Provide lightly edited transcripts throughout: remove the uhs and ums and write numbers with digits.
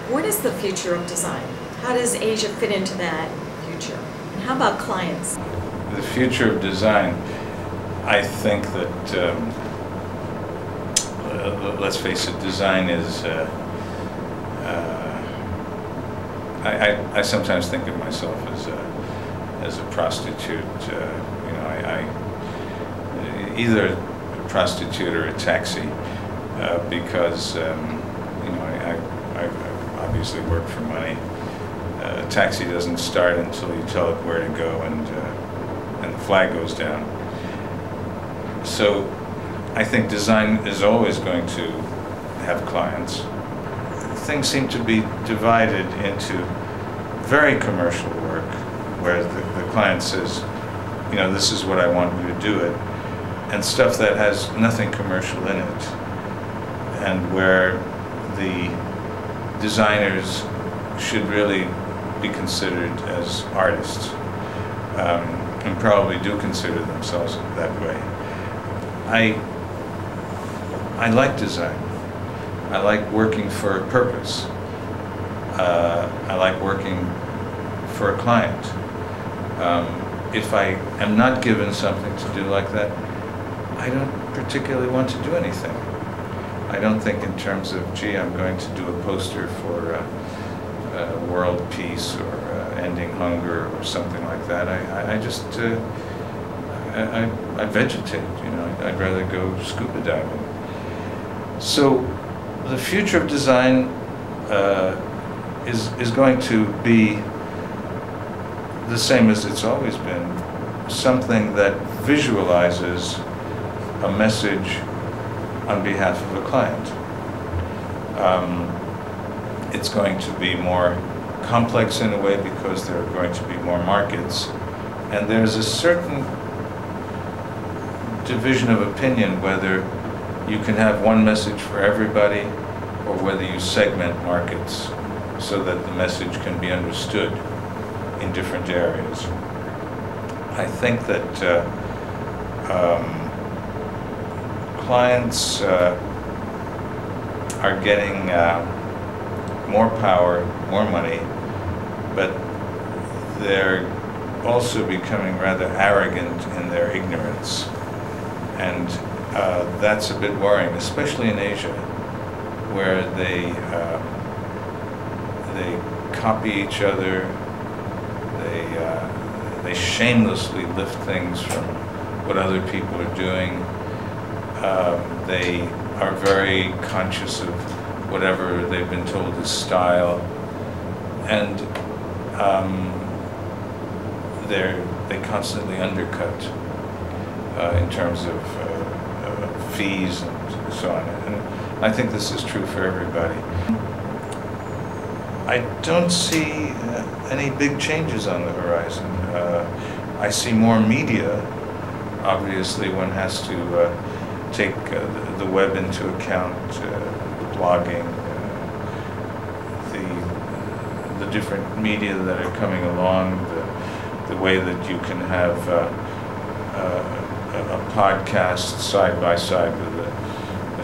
What is the future of design? How does Asia fit into that future? And how about clients? The future of design, I think that, let's face it, design is, I sometimes think of myself as a prostitute. You know, either a prostitute or a taxi, because you know, I obviously work for money. A taxi doesn't start until you tell it where to go and the flag goes down. So I think design is always going to have clients. Things seem to be divided into very commercial work, where the client says, you know, this is what I want you to do it, and stuff that has nothing commercial in it, and where the designers should really be considered as artists, and probably do consider themselves that way. I like design. I like working for a purpose. I like working for a client. If I am not given something to do like that, I don't particularly want to do anything. I don't think in terms of, gee, I'm going to do a poster for world peace or ending hunger or something like that. I just, I vegetate, you know, I'd rather go scuba diving. So the future of design is going to be the same as it's always been, something that visualizes a message on behalf of a client. It's going to be more complex in a way because there are going to be more markets, and there's a certain division of opinion whether you can have one message for everybody or whether you segment markets so that the message can be understood in different areas. I think that clients are getting more power, more money, but they're also becoming rather arrogant in their ignorance. And that's a bit worrying, especially in Asia, where they copy each other. They shamelessly lift things from what other people are doing. They are very conscious of whatever they've been told is style, and they constantly undercut in terms of fees and so on. And I think this is true for everybody. I don't see any big changes on the horizon. I see more media. Obviously, one has to take the web into account, blogging, the different media that are coming along, the way that you can have a podcast side by side with a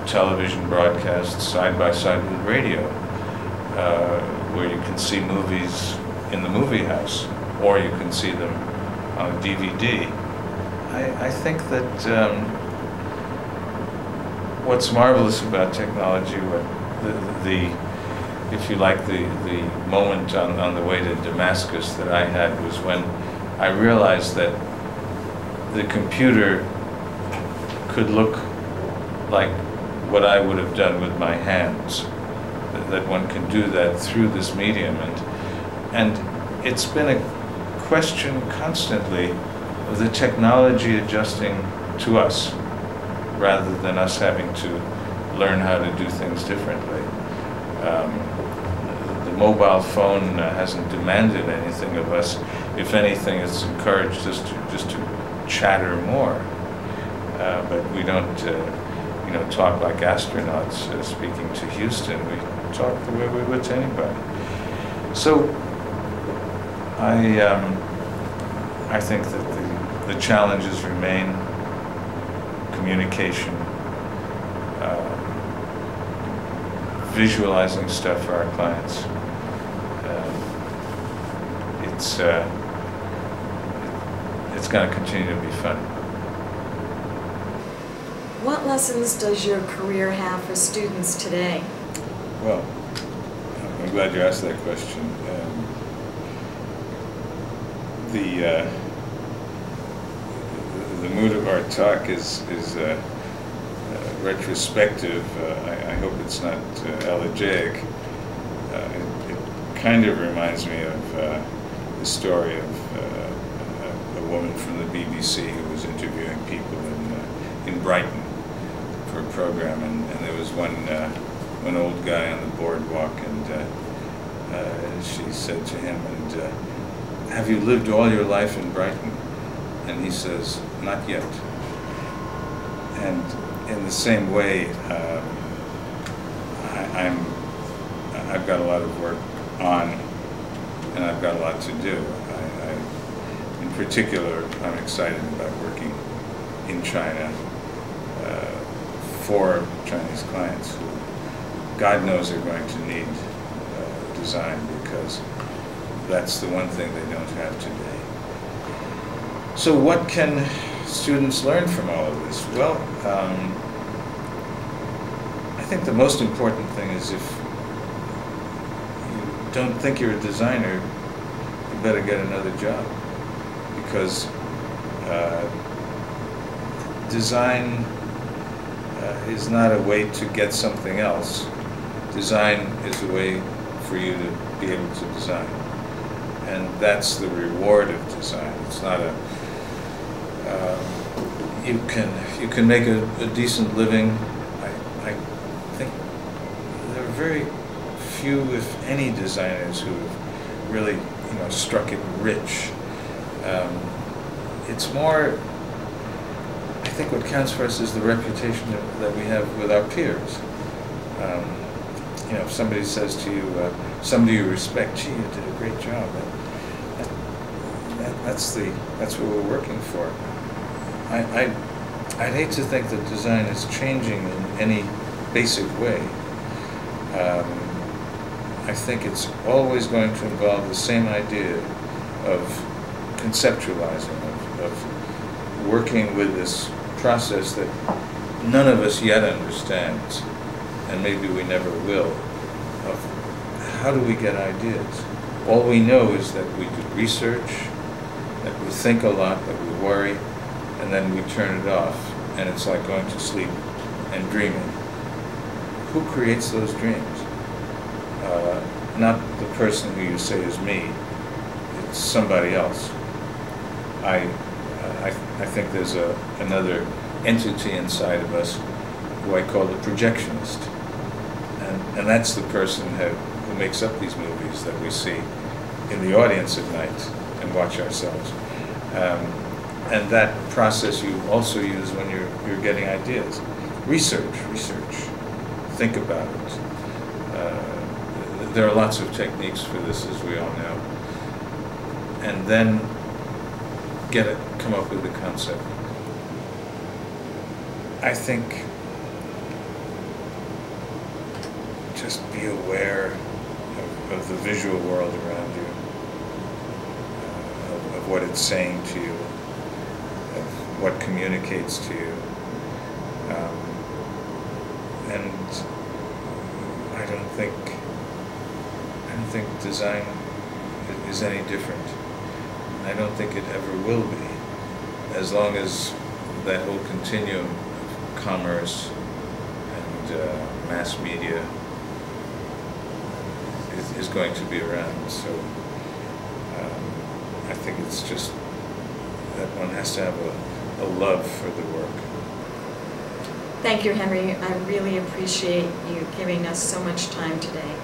television broadcast, side by side with radio, where you can see movies in the movie house, or you can see them on a DVD. I think that what's marvelous about technology, if you like, the moment on the way to Damascus that I had was when I realized that the computer could look like what I would have done with my hands, that one can do that through this medium. And it's been a question constantly of the technology adjusting to us rather than us having to learn how to do things differently. The mobile phone hasn't demanded anything of us. If anything, it's encouraged us just to chatter more. But we don't, you know, talk like astronauts speaking to Houston. We talk the way we would to anybody. So I think that the challenges remain: communication, visualizing stuff for our clients. It's going to continue to be fun. What lessons does your career have for students today? Well, I'm glad you asked that question. The mood of our talk is retrospective. I hope it's not elegiac. It kind of reminds me of the story of a woman from the BBC who was interviewing people in Brighton for a program, and there was one old guy on the boardwalk, and she said to him, have you lived all your life in Brighton? And he says, not yet. And in the same way, I've got a lot of work on, and I've got a lot to do. In particular, I'm excited about working in China for Chinese clients who, God knows, are going to need design, because that's the one thing they don't have today. So what can students learn from all of this? Well, I think the most important thing is, if you don't think you're a designer, you better get another job, because design is not a way to get something else. Design is a way for you to be able to design. And that's the reward of design. It's not a, you can make a decent living. I think there are very few, if any, designers who have really, struck it rich. It's more, I think what counts for us is the reputation that we have with our peers. If somebody says to you, somebody you respect, gee, you did a great job, that's what we're working for. I'd hate to think that design is changing in any basic way. I think it's always going to involve the same idea of conceptualizing, of working with this process that none of us yet understands, and maybe we never will, of how do we get ideas. All we know is that we do research, that we think a lot, that we worry, and then we turn it off, and it's like going to sleep and dreaming. Who creates those dreams? Not the person who you say is me, it's somebody else. I think there's another entity inside of us who I call the projectionist. And that's the person who makes up these movies that we see in the audience at night and watch ourselves. And that process you also use when you're getting ideas. Research, think about it. There are lots of techniques for this, as we all know. And then come up with the concept. I think just be aware of the visual world around you, of what it's saying to you, of what communicates to you. And I don't think design is any different. I don't think it ever will be, as long as that whole continuum of commerce and mass media is going to be around. So I think it's just that one has to have a love for the work. Thank you, Henry. I really appreciate you giving us so much time today.